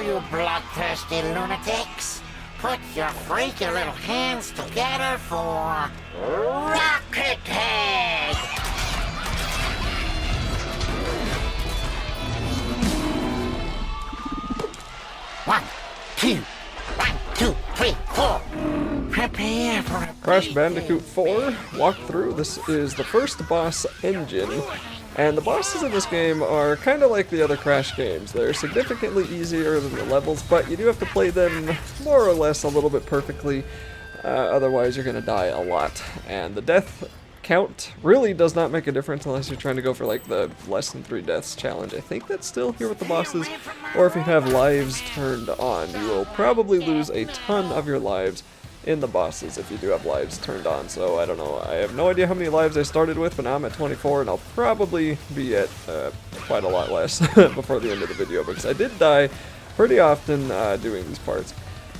Now, you bloodthirsty lunatics, put your freaky little hands together for Rocket Head! One, two, 3, 4. Prepare for a Crash Bandicoot 4 walkthrough. This is the first boss engine, and the bosses in this game are kind of like the other Crash games. They're significantly easier than the levels, but you do have to play them more or less a little bit perfectly, otherwise you're going to die a lot. And the death count really does not make a difference unless you're trying to go for like the less than 3 deaths challenge. I think that's still here with the bosses, or if you have lives turned on. You will probably lose a ton of your lives in the bosses if you do have lives turned on. So I don't know, I have no idea how many lives I started with, but now I'm at 24 and I'll probably be at quite a lot less before the end of the video, because I did die pretty often doing these parts.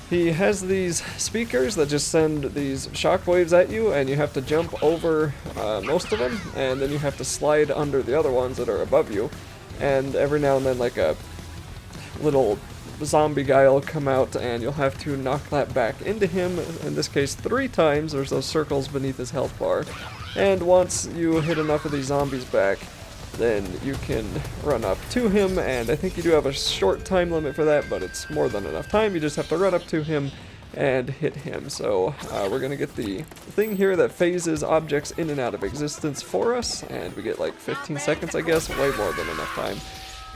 He has these speakers that just send these shockwaves at you, and you have to jump over most of them, and then you have to slide under the other ones that are above you. And every now and then, like a little zombie guy will come out, and you'll have to knock that back into him, in this case 3 times. There's those circles beneath his health bar. And once you hit enough of these zombies back, then you can run up to him, and I think you do have a short time limit for that, but it's more than enough time. You just have to run up to him and hit him. So we're gonna get the thing here that phases objects in and out of existence for us, and we get like 15 seconds, I guess, way more than enough time.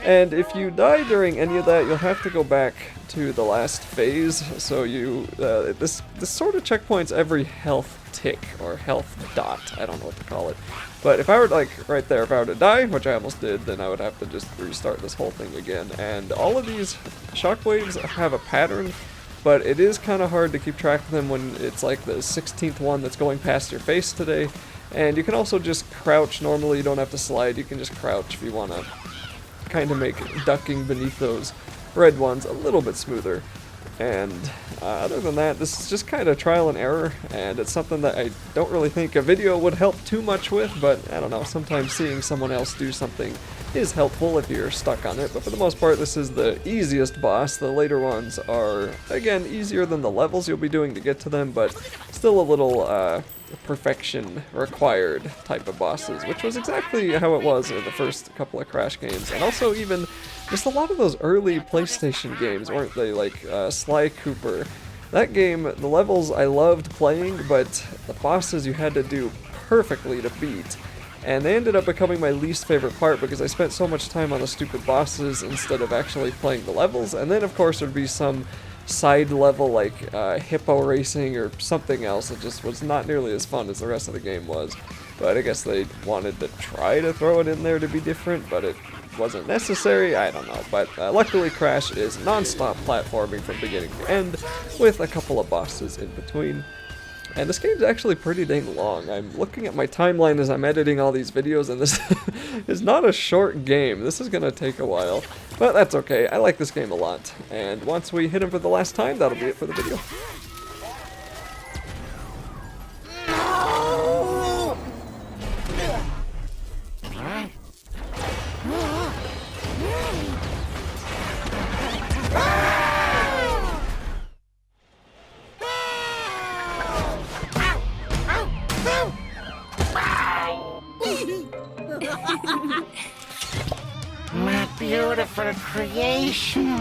And if you die during any of that, you'll have to go back to the last phase. So you this sort of checkpoints every health tick or health dot, I don't know what to call it. But if I were, like, right there, if I were to die, which I almost did, then I would have to just restart this whole thing again. And all of these shockwaves have a pattern, but it is kind of hard to keep track of them when it's like the 16th one that's going past your face today. And you can also just crouch normally, you don't have to slide, you can just crouch if you want to kind of make ducking beneath those red ones a little bit smoother. And other than that, this is just kind of trial and error, and it's something that I don't really think a video would help too much with, but I don't know, sometimes seeing someone else do something is helpful if you're stuck on it. But for the most part, this is the easiest boss. The later ones are, again, easier than the levels you'll be doing to get to them, but still a little perfection required type of bosses, which was exactly how it was in the first couple of Crash games. And also even just a lot of those early PlayStation games, weren't they? Like Sly Cooper. That game, the levels I loved playing, but the bosses you had to do perfectly to beat. And they ended up becoming my least favorite part because I spent so much time on the stupid bosses instead of actually playing the levels. And then of course there'd be some side level like hippo racing or something else that just was not nearly as fun as the rest of the game was. But I guess they wanted to try to throw it in there to be different, but it wasn't necessary, I don't know. But luckily Crash is non-stop platforming from beginning to end with a couple of bosses in between. And this game's actually pretty dang long. I'm looking at my timeline as I'm editing all these videos, and this is not a short game. This is gonna take a while, but that's okay. I like this game a lot. And once we hit him for the last time, that'll be it for the video. My beautiful creation.